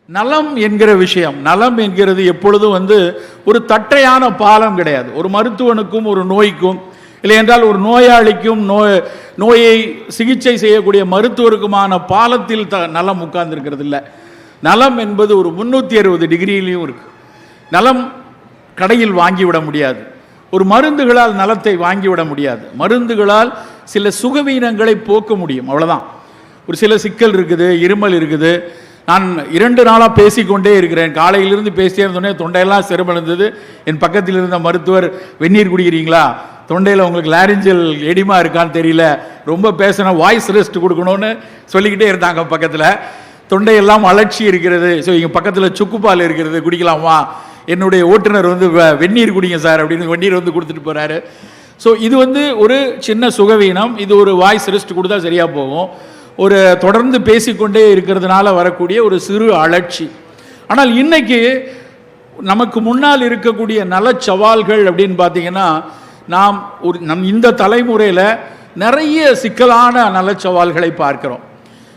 நலம் என்கிற விஷயம், நலம் என்கிறது எப்பொழுதும் ஒரு தட்டையான பாலம் கிடையாது. ஒரு மருத்துவனுக்கும் ஒரு நோய்க்கும், இல்லை என்றால் ஒரு நோயாளிக்கும் நோயை சிகிச்சை செய்யக்கூடிய மருத்துவருக்குமான பாலத்தில் நலம் உட்கார்ந்துருக்கிறது இல்லை. நலம் என்பது ஒரு 360 டிகிரியிலையும் இருக்கு. நலம் கடையில் வாங்கிவிட முடியாது. ஒரு மருந்துகளால் நலத்தை வாங்கிவிட முடியாது. மருந்துகளால் சில சுகவீனங்களை போக்க முடியும், அவ்வளோதான். ஒரு சில சிக்கல் இருக்குது, இருமல் இருக்குது. நான் 2 நாளாக பேசிக்கொண்டே இருக்கிறேன். காலையிலிருந்து பேசிட்டே இருந்தோடனே தொண்டையெல்லாம் சிரமடைந்தது. என் பக்கத்தில் இருந்த மருத்துவர், வெந்நீர் குடிக்கிறீங்களா, தொண்டையில் உங்களுக்கு லாரிஞ்சல் எடிமா இருக்கான்னு தெரியல, ரொம்ப பேசணும், வாய்ஸ் ரெஸ்ட் கொடுக்கணும்னு சொல்லிக்கிட்டே இருந்தாங்க பக்கத்தில். தொண்டையெல்லாம் அலட்சி இருக்கிறது. ஸோ இங்கே பக்கத்தில் சுக்குப்பால் இருக்கிறது, குடிக்கலாமா? என்னுடைய ஓட்டுநர் வெந்நீர் குடிங்க சார் அப்படின்னு வெந்நீர் கொடுத்துட்டு போகிறாரு. ஸோ இது ஒரு சின்ன சுகவீனம். இது ஒரு வாய்ஸ் ரெஸ்ட் கொடுத்தா சரியாக போகும். ஒரு தொடர்ந்து பேசிக்கொண்டே இருக்கிறதுனால வரக்கூடிய ஒரு சிறு அலட்சி. ஆனால் இன்னைக்கு நமக்கு முன்னால் இருக்கக்கூடிய நல சவால்கள் அப்படின்னு பார்த்தீங்கன்னா, நாம் இந்த தலைமுறையில் நிறைய சிக்கலான நல சவால்களை பார்க்கிறோம்.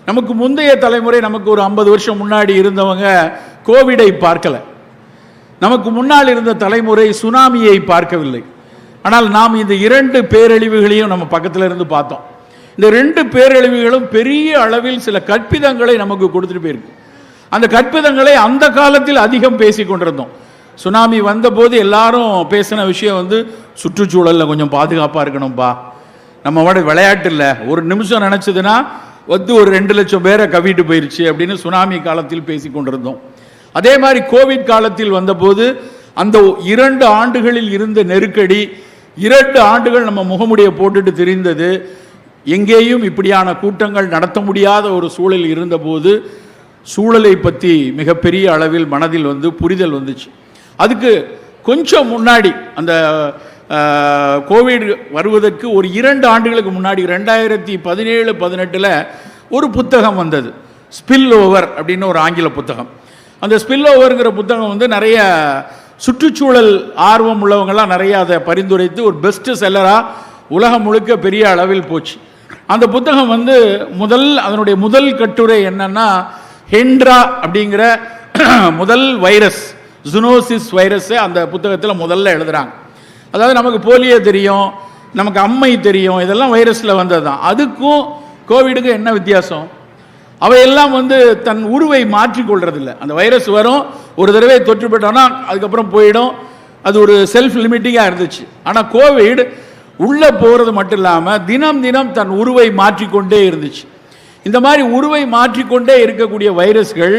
நமக்கு முந்தைய தலைமுறை, நமக்கு ஒரு 50 வருஷம் முன்னாடி இருந்தவங்க கோவிடை பார்க்கலை. நமக்கு முன்னால் இருந்த தலைமுறை சுனாமியை பார்க்கவில்லை. ஆனால் நாம் இந்த 2 பேரழிவுகளையும் நம்ம பக்கத்தில் இருந்து பார்த்தோம். இந்த 2 பேரழிவுகளும் பெரிய அளவில் சில கற்பிதங்களை நமக்கு கொடுத்துட்டு போயிருக்கு. அந்த கற்பிதங்களை அந்த காலத்தில் அதிகம் பேசி கொண்டிருந்தோம். சுனாமி வந்தபோது எல்லாரும் பேசின விஷயம் சுற்றுச்சூழலில் கொஞ்சம் பாதுகாப்பாக இருக்கணும்பா, நம்ம விளையாட்டு இல்லை, ஒரு நிமிஷம் நினச்சதுன்னா ஒரு 2 லட்சம் பேரை கவிட்டு போயிருச்சு அப்படின்னு சுனாமி காலத்தில் பேசி கொண்டிருந்தோம். அதே மாதிரி கோவிட் காலத்தில் வந்தபோது அந்த 2 ஆண்டுகளில் இருந்த நெருக்கடி, 2 ஆண்டுகள் நம்ம முகமுடியை போட்டுட்டு தெரிந்தது. எங்கேயும் இப்படியான கூட்டங்கள் நடத்த முடியாத ஒரு சூழல் இருந்தபோது சூழலை பற்றி மிகப்பெரிய அளவில் மனதில் புரிதல் வந்துச்சு. அதுக்கு கொஞ்சம் முன்னாடி, அந்த கோவிட் வருவதற்கு ஒரு 2 ஆண்டுகளுக்கு முன்னாடி 2017-18 ஒரு புத்தகம் வந்தது, ஸ்பில் ஓவர் அப்படின்னு ஒரு ஆங்கில புத்தகம். அந்த ஸ்பில் ஓவருங்கிற புத்தகம் நிறைய சுற்றுச்சூழல் ஆர்வம் உள்ளவங்கெல்லாம் நிறைய அதை பரிந்துரைத்து ஒரு பெஸ்ட் செல்லராக உலகம் முழுக்க பெரிய அளவில் போச்சு. அந்த புத்தகம் அதனுடைய முதல் கட்டுரை என்னன்னா, ஹென்ட்ரா அப்படிங்கிற முதல் வைரஸ், ஜூனோசிஸ் வைரஸை அந்த புத்தகத்தில் முதல்ல எழுதுறாங்க. அதாவது நமக்கு போலியோ தெரியும், நமக்கு அம்மை தெரியும், இதெல்லாம் வைரஸில் வந்தது தான். அதுக்கும் கோவிடுக்கும் என்ன வித்தியாசம்? அவையெல்லாம் தன் உருவை மாற்றிக்கொள்றதில்லை. அந்த வைரஸ் வரும், ஒரு தடவை தொற்று பெற்றோன்னா அதுக்கப்புறம் போயிடும். அது ஒரு செல்ஃப் லிமிட்டிங்காக இருந்துச்சு. ஆனால் கோவிட் உள்ளே போகிறது மட்டும் இல்லாமல் தினம் தினம் தன் உருவை மாற்றிக்கொண்டே இருந்துச்சு. இந்த மாதிரி உருவை மாற்றிக்கொண்டே இருக்கக்கூடிய வைரஸ்கள்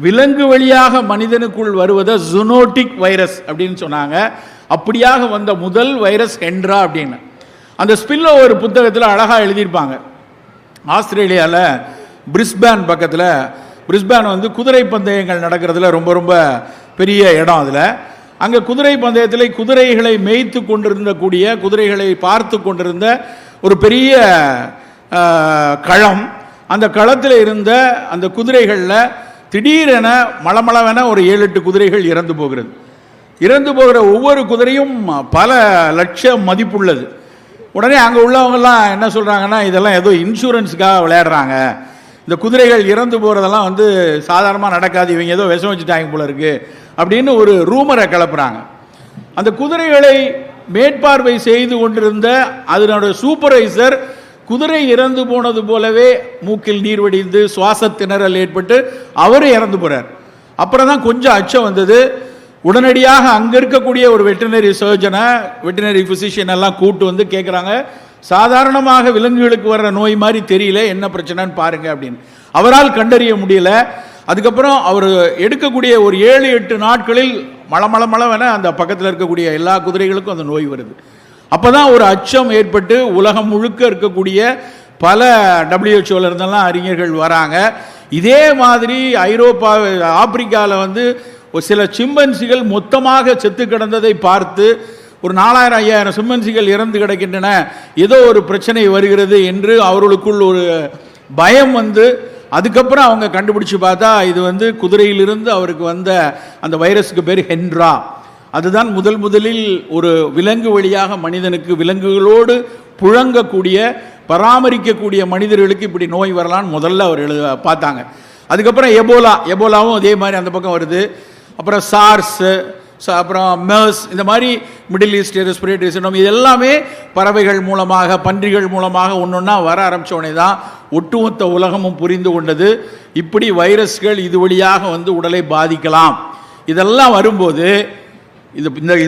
விலங்கு வழியாக மனிதனுக்குள் வருவதை ஜூனோட்டிக் வைரஸ் அப்படின்னு சொன்னாங்க. அப்படியாக வந்த முதல் வைரஸ் ஹென்ட்ரா அப்படின்னு அந்த ஸ்பில் ஓவர் புத்தகத்தில் அழகாக எழுதியிருப்பாங்க. ஆஸ்திரேலியாவில் பிரிஸ்பேன் பக்கத்தில், பிரிஸ்பேன் குதிரை பந்தயங்கள் நடக்கிறதுல ரொம்ப ரொம்ப பெரிய இடம். அதில் அங்கே குதிரை பந்தயத்தில் குதிரைகளை மேய்த்து கொண்டிருந்தக்கூடிய, குதிரைகளை பார்த்து கொண்டிருந்த ஒரு பெரிய களம். அந்த களத்தில் இருந்த அந்த குதிரைகளில் திடீரென மளமளவென ஒரு 7-8 குதிரைகள் இறந்து போகிறது. இறந்து போகிற ஒவ்வொரு குதிரையும் பல லட்சம் மதிப்புள்ளது. உடனே அங்கே உள்ளவங்கெல்லாம் என்ன சொல்கிறாங்கன்னா, இதெல்லாம் ஏதோ இன்சூரன்ஸுக்காக விளையாடுறாங்க, இந்த குதிரைகள் இறந்து போகிறதெல்லாம் சாதாரணமாக நடக்காது, இவங்க ஏதோ விஷம் வச்சுட்டாங்க போல இருக்கு அப்படின்னு ஒரு ரூமரை கிளப்புறாங்க. அந்த குதிரைகளை மேற்பார்வை செய்து கொண்டிருந்த அதனுடைய சூப்பர்வைசர் குதிரை இறந்து போனது போலவே மூக்கில் நீர் வடிந்து சுவாச திணறல் ஏற்பட்டு அவரு இறந்து போறார். அப்புறம் தான் கொஞ்சம் அச்சம் வந்தது. உடனடியாக அங்கே இருக்கக்கூடிய ஒரு வெட்டினரி சர்ஜனை, வெட்டினரி பிசிஷியன் எல்லாம் கூட்டு கேட்குறாங்க, சாதாரணமாக விலங்குகளுக்கு வர்ற நோய் மாதிரி தெரியல, என்ன பிரச்சனைன்னு பாருங்க அப்படின்னு. அவரால் கண்டறிய முடியல. அதுக்கப்புறம் அவர் எடுக்கக்கூடிய ஒரு 7-8 நாட்களில் மளமளமளவென அந்த பக்கத்தில் இருக்கக்கூடிய எல்லா குதிரைகளுக்கும் அந்த நோய் வருது. அப்போதான் ஒரு அச்சம் ஏற்பட்டு உலகம் முழுக்க இருக்கக்கூடிய பல WHO இருந்தெல்லாம் அறிஞர்கள் வராங்க. இதே மாதிரி ஐரோப்பா, ஆப்பிரிக்காவில் ஒரு சில சிம்பன்சிகள் மொத்தமாக செத்து கிடந்ததை பார்த்து ஒரு 4000-5000 சிம்பன்சிகள் இறந்து கிடக்கின்றன, ஏதோ ஒரு பிரச்சனை வருகிறது என்று அவர்களுக்குள் ஒரு பயம் அதுக்கப்புறம் அவங்க கண்டுபிடிச்சு பார்த்தா இது குதிரையிலிருந்து அவருக்கு வந்த அந்த வைரஸுக்கு பேர் ஹென்ட்ரா. அதுதான் முதலில் ஒரு விலங்கு வழியாக மனிதனுக்கு, விலங்குகளோடு புழங்கக்கூடிய பராமரிக்கக்கூடிய மனிதர்களுக்கு இப்படி நோய் வரலான்னு முதல்ல அவர் பார்த்தாங்க. அதுக்கப்புறம் எபோலாவும் அதே மாதிரி அந்த பக்கம் வருது. அப்புறம் சார்ஸ், அப்புறம் மெர்ஸ், இந்த மாதிரி மிடில் ஈஸ்ட் ரெஸ்பிரேட்டரி சிண்ட்ரோம், இது எல்லாமே பறவைகள் மூலமாக, பன்றிகள் மூலமாக ஒன்றொன்னா வர ஆரம்பித்தோடனே தான் ஒட்டுமொத்த உலகமும் புரிந்து கொண்டது இப்படி வைரஸ்கள் இது வழியாக வந்து உடலை பாதிக்கலாம். இதெல்லாம் வரும்போது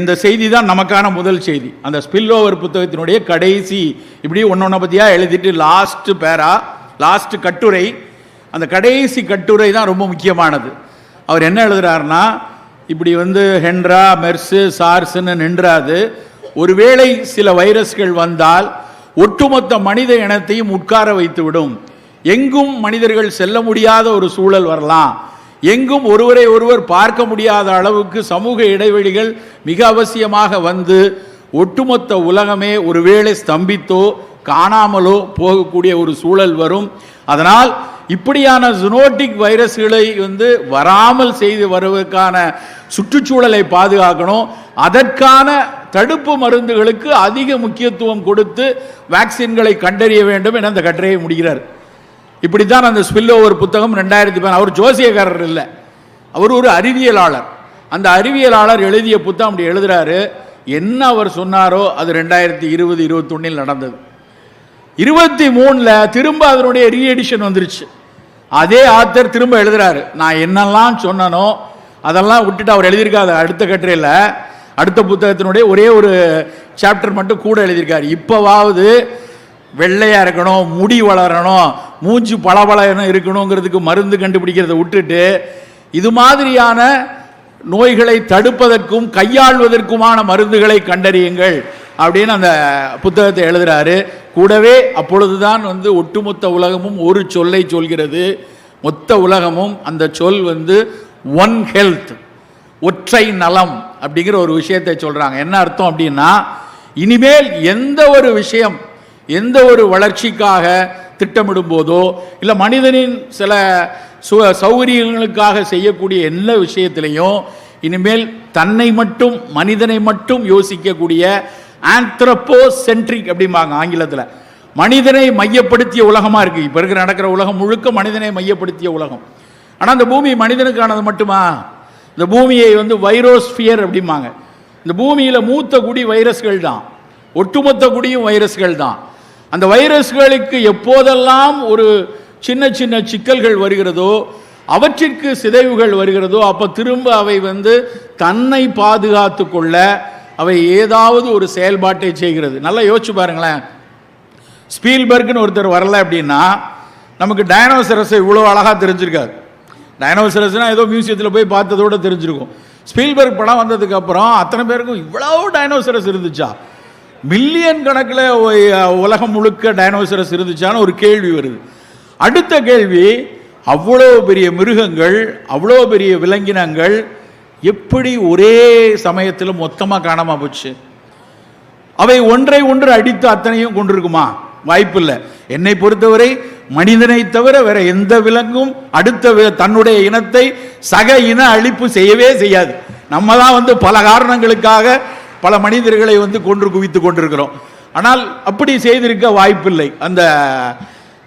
இந்த செய்தி தான் நமக்கான முதல் செய்தி. அந்த ஸ்பில் ஓவர் புத்தகத்தினுடைய கடைசி இப்படி ஒன்னொன்ன பற்றியாக எழுதிட்டு லாஸ்ட் கட்டுரை, அந்த கடைசி கட்டுரை தான் ரொம்ப முக்கியமானது. அவர் என்ன எழுதுறாருன்னா, இப்படி வந்து ஹென்ரா, மெர்ஸு, சார்ஸ்ன்னு நின்றாது, ஒருவேளை சில வைரஸ்கள் வந்தால் ஒட்டுமொத்த மனித இனத்தையும் உட்கார வைத்துவிடும். எங்கும் மனிதர்கள் செல்ல முடியாத ஒரு சூழல் வரலாம். எங்கும் ஒருவரை ஒருவர் பார்க்க முடியாத அளவுக்கு சமூக இடைவெளிகள் மிக அவசியமாக வந்து ஒட்டுமொத்த உலகமே ஒருவேளை ஸ்தம்பித்தோ காணாமலோ போகக்கூடிய ஒரு சூழல் வரும். அதனால் இப்படியான ஜூனோட்டிக் வைரஸ்களை வந்து வராமல் செய்து வருவதற்கான சுற்றுச்சூழலை பாதுகாக்கணும். அதற்கான தடுப்பு மருந்துகளுக்கு அதிக முக்கியத்துவம் கொடுத்து வேக்சின்களை கண்டறிய வேண்டும் என அந்த கட்டுரையை முடிகிறார். இப்படித்தான் அந்த ஸ்பில் ஓவர் புத்தகம் 2010. அவர் ஜோசியக்காரர் இல்லை, அவர் ஒரு அறிவியலாளர். அந்த அறிவியலாளர் எழுதிய புத்தகம் அப்படி எழுதுறாரு. என்ன அவர் சொன்னாரோ அது 2020-21 நடந்தது. 23 திரும்ப அதனுடைய ரீஎடிஷன் வந்துருச்சு. அதே ஆத்தர் திரும்ப எழுதுறாரு, நான் என்னெல்லாம் சொன்னனோ அதெல்லாம் விட்டுட்டு அவர் எழுதியிருக்காரு. அடுத்த கட்டுரையில் அடுத்த புத்தகத்தினுடைய ஒரே ஒரு சாப்டர் மட்டும் கூட எழுதியிருக்காரு. இப்போவாவது வெள்ளையா இருக்கணும், முடி வளரணும், மூச்சு பளபளன்னு இருக்கணுங்கிறதுக்கு மருந்து கண்டுபிடிக்கிறத விட்டுட்டு இது மாதிரியான நோய்களை தடுப்பதற்கும் கையாள்வதற்குமான மருந்துகளை கண்டறியுங்கள் அப்படின்னு அந்த புத்தகத்தை எழுதுறாரு. கூடவே அப்பொழுதுதான் வந்து ஒட்டுமொத்த உலகமும் ஒரு சொல்லை சொல்கிறது. மொத்த உலகமும் அந்த சொல் வந்து ஒன் ஹெல்த், ஒற்றை நலம் அப்படிங்கிற ஒரு விஷயத்தை சொல்றாங்க. என்ன அர்த்தம் அப்படின்னா, இனிமேல் எந்த ஒரு விஷயம், எந்த ஒரு வளர்ச்சிக்காக திட்டமிடும் போதோ இல்லை மனிதனின் சில சௌகரியங்களுக்காக செய்யக்கூடிய எல்லா விஷயத்திலையும் இனிமேல் தன்னை மட்டும், மனிதனை மட்டும் யோசிக்கக்கூடிய ஆந்த்ரோபோசென்ட்ரிக் அப்படிம்பாங்க ஆங்கிலத்தில், மனிதனை மையப்படுத்திய உலகமாக இருக்குது. இப்போ இருக்கிற நடக்கிற உலகம் முழுக்க மனிதனை மையப்படுத்திய உலகம். ஆனால் இந்த பூமி மனிதனுக்கானது மட்டுமா? இந்த பூமியை வந்து வைரோஸ்பியர் அப்படிம்பாங்க. இந்த பூமியில் மூத்த குடி வைரஸ்கள் தான், ஒட்டுமொத்த குடியும் வைரஸ்கள் தான். அந்த வைரஸ்களுக்கு எப்போதெல்லாம் ஒரு சின்ன சின்ன சிக்கல்கள் வருகிறதோ, அவற்றிற்கு சிதைவுகள் வருகிறதோ, அப்போ திரும்ப அவை வந்து தன்னை பாதுகாத்து கொள்ள அவை ஏதாவது ஒரு செயல்பாட்டை செய்கிறது. நல்லா யோசிச்சு பாருங்களேன். ஸ்பீல்பர்க்னு ஒருத்தர் வரல அப்படின்னா நமக்கு டைனோசரஸை இவ்வளோ அழகாக தெரிஞ்சிருக்காது. டைனோசரஸ்னால் ஏதோ மியூசியத்தில் போய் பார்த்ததோடு தெரிஞ்சிருக்கும். ஸ்பீல்பர்க் படம் வந்ததுக்கு அப்புறம் அத்தனை பேருக்கும் இவ்வளோ டைனோசரஸ் இருந்துச்சா, மில்லியன் கணக்கில் உலகம் முழுக்க டைனோசரஸ் இருந்துச்சான்னு ஒரு கேள்வி வருது. அடுத்த கேள்வி, அவ்வளோ பெரிய மிருகங்கள், அவ்வளோ பெரிய விலங்கினங்கள் எப்படி ஒரே சமயத்தில் மொத்தமாக காணாமல் போச்சு? அவை ஒன்றை ஒன்று அடித்து அத்தனையும் கொண்டிருக்குமா? வாய்ப்பில்லை. என்னை பொறுத்தவரை மனிதனை தவிர வேற எந்த விலங்கும் அடுத்த தன்னுடைய இனத்தை சக இன அழிப்பு செய்யவே செய்யாது. நம்ம தான் வந்து பல காரணங்களுக்காக பல மனிதர்களை வந்து கொன்று குவித்து கொண்டிருக்கிறோம். ஆனால் அப்படி செய்திருக்க வாய்ப்பில்லை. அந்த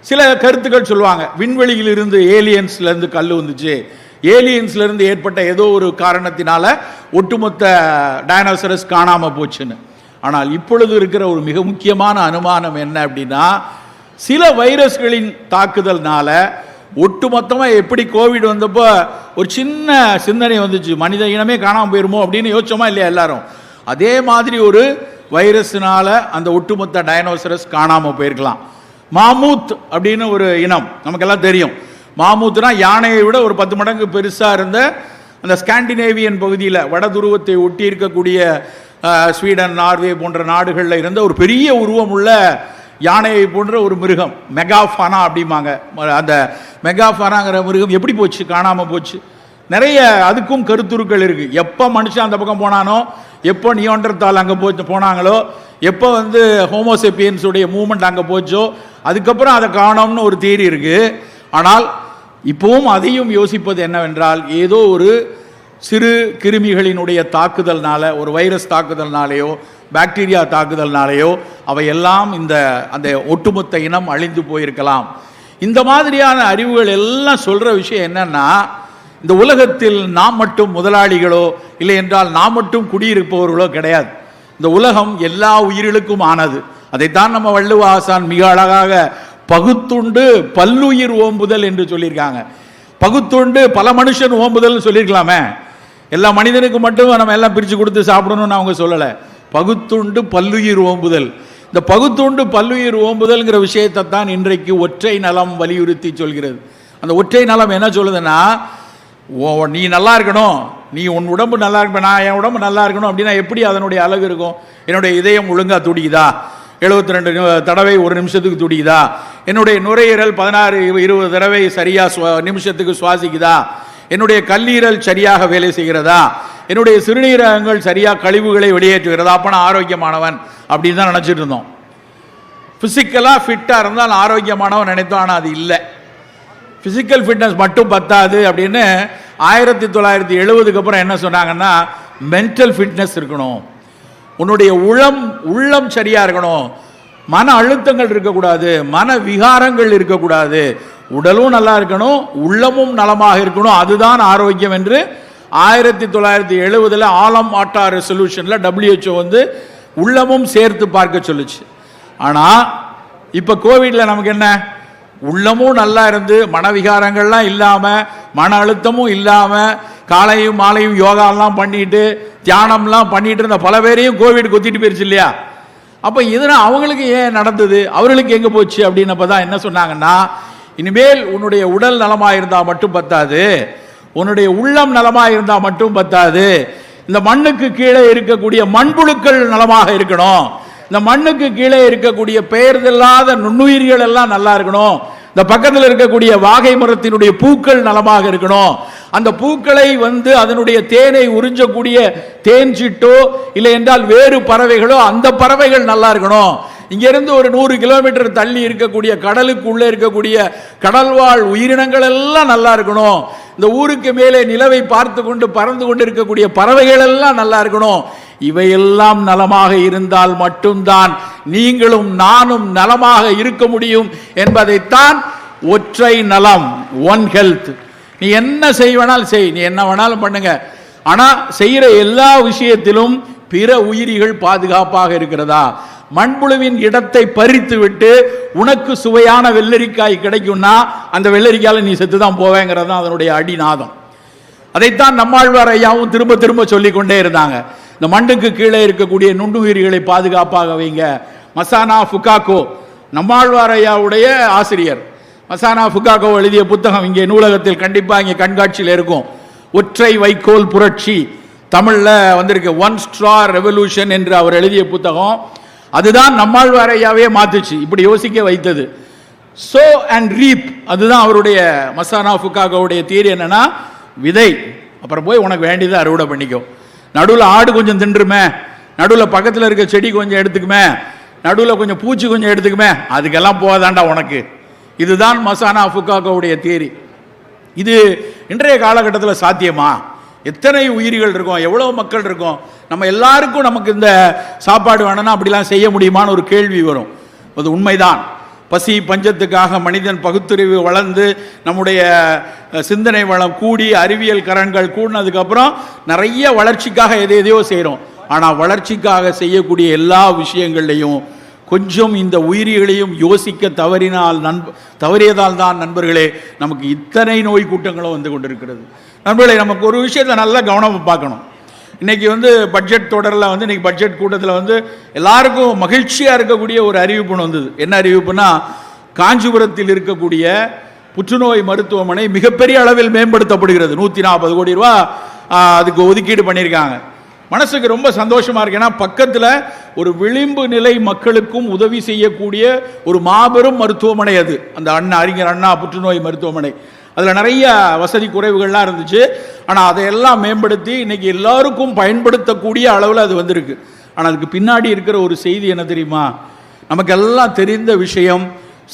சில கருத்துக்கள் சொல்லுவாங்க, விண்வெளியில் இருந்து ஏலியன்ஸ்ல இருந்து கல் வந்துச்சு, ஏலியன்ஸ்ல இருந்து ஏற்பட்ட ஏதோ ஒரு காரணத்தினால ஒட்டுமொத்த டைனோசரஸ் காணாம போச்சுன்னு. ஆனால் இப்பொழுது இருக்கிற ஒரு மிக முக்கியமான அனுமானம் என்ன அப்படின்னா, சில வைரஸ்களின் தாக்குதல்னால ஒட்டுமொத்தமாக எப்படி கோவிட் வந்தப்போ ஒரு சின்ன சிந்தனை வந்துச்சு, மனித இனமே காணாமல் போயிருமோ அப்படின்னு யோசிச்சோமா இல்லையா எல்லாரும்? அதே மாதிரி ஒரு வைரஸ்னால அந்த ஒட்டுமொத்த டைனோசரஸ் காணாமல் போயிருக்கலாம். மாமூத் அப்படின்னு ஒரு இனம் நமக்கெல்லாம் தெரியும். மாமூத்னா யானையை விட ஒரு 10 மடங்கு பெருசாக இருந்த அந்த ஸ்காண்டினேவியன் பகுதியில் வட துருவத்தை ஒட்டி இருக்கக்கூடிய ஸ்வீடன், நார்வே போன்ற நாடுகளில் இருந்த ஒரு பெரிய உருவம் உள்ள யானையை போன்ற ஒரு மிருகம், மெகாஃபானா அப்படிம்பாங்க. அந்த மெகாஃபானாங்கிற மிருகம் எப்படி போச்சு, காணாமல் போச்சு? நிறைய அதுக்கும் கருத்துருக்கள் இருக்குது. எப்போ மனுஷன் அந்த பக்கம் போனானோ, எப்போ நியோண்டர்தால் அங்கே போனாங்களோ, எப்போ வந்து ஹோமோசெப்பியன்ஸுடைய மூவ்மெண்ட் அங்கே போச்சோ, அதுக்கப்புறம் அதை காணோம்னு ஒரு தியரி இருக்குது. ஆனால் இப்போவும் அதையும் யோசிப்பது என்னவென்றால், ஏதோ ஒரு சிறு கிருமிகளினுடைய தாக்குதல்னால, ஒரு வைரஸ் தாக்குதல்னாலேயோ பாக்டீரியா தாக்குதல்னாலேயோ அவையெல்லாம் அந்த ஒட்டுமொத்த இனம் அழிந்து போயிருக்கலாம். இந்த மாதிரியான அறிவுகள் எல்லாம் சொல்ற விஷயம் என்னன்னா, இந்த உலகத்தில் நாம் மட்டும் முதலாளிகளோ இல்லை என்றால் நாம் மட்டும் குடியிருப்பவர்களோ கிடையாது. இந்த உலகம் எல்லா உயிர்களுக்கும் ஆனது. அதைத்தான் நம்ம வள்ளுவ ஆசான் மிக அழகாக பகுத்துண்டு பல்லுயிர் ஓம்புதல் என்று சொல்லியிருக்காங்க. பகுத்துண்டு பல மனுஷன் ஓம்புதல் சொல்லியிருக்கலாமே, எல்லா மனிதனுக்கு மட்டும் நம்ம எல்லாம் பிரித்து கொடுத்து சாப்பிடணும்னு அவங்க சொல்லலை. பகுத்துண்டு பல்லுயிர் ஓம்புதல். இந்த பகுத்துண்டு பல்லுயிர் ஓம்புதல்ங்கிற விஷயத்தை தான் இன்றைக்கு ஒற்றை நலம் வலியுறுத்தி சொல்கிறது. அந்த ஒற்றை நலம் என்ன சொல்லுதுன்னா, நீ நல்லா இருக்கணும், நீ உன் உடம்பு நல்லா இருக்க, நான் என் உடம்பு நல்லா இருக்கணும் அப்படின்னா எப்படி அதனுடைய அழகு இருக்கும்? என்னுடைய இதயம் ஒழுங்காக துடிக்குதா, 72 தடவை ஒரு நிமிஷத்துக்கு துடிக்குதா, என்னுடைய நுரையீரல் 16-20 தடவை சரியா நிமிஷத்துக்கு சுவாசிக்குதா, என்னுடைய கல்லீரல் சரியாக வேலை செய்கிறதா, என்னுடைய சிறுநீரகங்கள் சரியா கழிவுகளை வெளியேற்றுகிறதா, அப்ப நான் ஆரோக்கியமானவன் அப்படின்னு தான் நினைச்சிட்டு இருந்தோம். பிசிக்கலா ஃபிட்டா இருந்தால் ஆரோக்கியமானவன் நினைத்தோம். ஆனால் அது இல்லை. பிசிக்கல் ஃபிட்னஸ் மட்டும் பத்தாது அப்படின்னு 1970க்கு அப்புறம் என்ன சொன்னாங்கன்னா, மென்டல் ஃபிட்னஸ் இருக்கணும், உன்னுடைய உள்ளம் சரியா இருக்கணும், மன அழுத்தங்கள் இருக்கக்கூடாது, மன விகாரங்கள் இருக்கக்கூடாது, உடலும் நல்லா இருக்கணும், உள்ளமும் நலமாக இருக்கணும், அதுதான் ஆரோக்கியம் என்று 1970 ஆலம் ஆட்டா ரெசல்யூஷன்ல WHO வந்து உள்ளமும் சேர்த்து பார்க்க சொல்லுச்சு. ஆனா இப்ப கோவிட்ல நமக்கு என்ன, உள்ளமும் நல்லா இருந்து மனவிகாரங்கள்லாம் இல்லாம மன அழுத்தமும் இல்லாம காலையும் மாலையும் யோகாலாம் பண்ணிட்டு தியானம்லாம் பண்ணிட்டு இருந்த பல பேரையும் கோவிட் கொத்திட்டு போயிருச்சு இல்லையா? அப்ப இதனால் அவங்களுக்கு ஏன் நடந்தது, அவர்களுக்கு எங்க போச்சு அப்படின்னப்பதான் என்ன சொன்னாங்கன்னா, இனிமேல் உன்னுடைய உடல் நலமா இருந்தா மட்டும் பத்தாது, உன்னுடைய உள்ளம் நலமா இருந்தா மட்டும் பத்தாது, இந்த மண்ணுக்கு கீழே இருக்கக்கூடிய மண்புழுக்கள் நலமாக இருக்கணும், இந்த மண்ணுக்கு கீழே இருக்கக்கூடிய பெயர்தில்லாத நுண்ணுயிர்கள் எல்லாம் நல்லா இருக்கணும், இந்த பக்கத்தில் இருக்கக்கூடிய வாகை மரத்தினுடைய பூக்கள் நலமாக இருக்கணும், அந்த பூக்களை வந்து அதனுடைய தேனை உறிஞ்சக்கூடிய தேன் சிட்டோ இல்லை என்றால் வேறு பறவைகளோ அந்த பறவைகள் நல்லா இருக்கணும், இங்கிருந்து ஒரு 100 கிலோமீட்டர் தள்ளி இருக்கக்கூடிய கடலுக்கு உள்ளே இருக்கக்கூடிய கடல்வாழ் உயிரினங்கள் எல்லாம் நல்லா இருக்கணும், இந்த ஊருக்கு மேலே நிலவை பார்த்து கொண்டு பறந்து கொண்டு இருக்கக்கூடிய பறவைகள் எல்லாம் நல்லா இருக்கணும். இவையெல்லாம் நலமாக இருந்தால் மட்டும்தான் நீங்களும் நானும் நலமாக இருக்க முடியும் என்பதைத்தான் ஒற்றை நலம், ஒன் ஹெல்த். நீ என்ன செய்வனாலும் செய், நீ என்ன வேணாலும் பண்ணுங்க, ஆனா செய்யற எல்லா விஷயத்திலும் பிற உயிரிகள் பாதுகாப்பாக இருக்கிறதா, மண்புழுவின் இடத்தை பறித்து விட்டு உனக்கு சுவையான வெள்ளரிக்காய் கிடைக்கும்னா அந்த வெள்ளரிக்காயில நீ செத்துதான் போவேங்கிறது தான் அதனுடைய அடிநாதம். அதைத்தான் நம்மாழ்வார் ஐயாவும் திரும்ப திரும்ப சொல்லிக் கொண்டே இருந்தாங்க. இந்த மண்ணுக்கு கீழே இருக்கக்கூடிய நுண்ணுயிரிகளை பாதுகாப்பாக வைங்க. மசானா ஃபுகாகோ நம்மாழ்வார் ஐயாவுடைய ஆசிரியர், மசானா ஃபுகாகோ எழுதிய புத்தகம் இங்கே நூலகத்தில் கண்டிப்பாக இங்கே கண்காட்சியில் இருக்கும். ஒற்றை வைக்கோல் புரட்சி தமிழ்ல வந்திருக்கு, ஒன் ஸ்ட்ரா ரெவல்யூஷன் என்று அவர் எழுதிய புத்தகம். அதுதான் நம்மாழ்வார் ஐயாவே மாத்துச்சு, இப்படி யோசிக்க வைத்தது. சோ அண்ட் ரீப், அதுதான் அவருடைய மசானா ஃபுகாகோவுடைய தியரி. என்னன்னா, விதை, அப்புறம் போய் உனக்கு வேண்டியதை அறுவடை பண்ணிக்கோ, நடுவில் ஆடு கொஞ்சம் தின்றுமே, நடுவில் பக்கத்தில் இருக்க செடி கொஞ்சம் எடுத்துக்குமே, நடுவில் கொஞ்சம் பூச்சி கொஞ்சம் எடுத்துக்குமே, அதுக்கெல்லாம் போதாண்டா உனக்கு. இதுதான் மசானா ஃபுகாகோவுடைய தியரி. இது இன்றைய காலகட்டத்தில் சாத்தியமா? எத்தனை உயிரிகள் இருக்கும், எவ்வளவு மக்கள் இருக்கும், நம்ம எல்லாருக்கும் நமக்கு இந்த சாப்பாடு வேணும்னா அப்படிலாம் செய்ய முடியுமான்னு ஒரு கேள்வி வரும். அது உண்மைதான். பசி பஞ்சத்துக்காக மனிதன் பகுத்தறிவு வளர்ந்து நம்முடைய சிந்தனை வளம் கூடி அறிவியல் கரன்கள் கூடினதுக்கு அப்புறம் நிறைய வளர்ச்சிக்காக எதையோ செய்கிறோம். ஆனால் வளர்ச்சிக்காக செய்யக்கூடிய எல்லா விஷயங்கள்லையும் கொஞ்சம் இந்த உயிரிகளையும் யோசிக்க தவறியதால் தான் நண்பர்களே நமக்கு இத்தனை நோய் கூட்டங்களும் வந்து கொண்டிருக்கிறது. நண்பர்களே, நமக்கு ஒரு விஷயத்தை நல்லா கவனமாக பார்க்கணும். இன்னைக்கு வந்து பட்ஜெட் தொடரில் வந்து இன்னைக்கு பட்ஜெட் கூட்டத்தில் வந்து எல்லாருக்கும் மகிழ்ச்சியாக இருக்கக்கூடிய ஒரு அறிவிப்புன்னு வந்தது. என்ன அறிவிப்புனா, காஞ்சிபுரத்தில் இருக்கக்கூடிய புற்றுநோய் மருத்துவமனை மிகப்பெரிய அளவில் மேம்படுத்தப்படுகிறது. 140 கோடி ரூபா அதுக்கு ஒதுக்கீடு பண்ணியிருக்காங்க. மனசுக்கு ரொம்ப சந்தோஷமா இருக்கு. ஏன்னா பக்கத்தில் ஒரு விளிம்பு நிலை மக்களுக்கும் உதவி செய்யக்கூடிய ஒரு மாபெரும் மருத்துவமனை அது, அந்த அறிஞர் அண்ணா புற்றுநோய் மருத்துவமனை. அதில் நிறைய வசதி குறைவுகள்லாம் இருந்துச்சு. ஆனால் அதையெல்லாம் மேம்படுத்தி இன்னைக்கு எல்லாருக்கும் பயன்படுத்தக்கூடிய அளவில் அது வந்திருக்கு. ஆனால் அதுக்கு பின்னாடி இருக்கிற ஒரு செய்தி என்ன தெரியுமா? நமக்கு எல்லாம் தெரிந்த விஷயம்,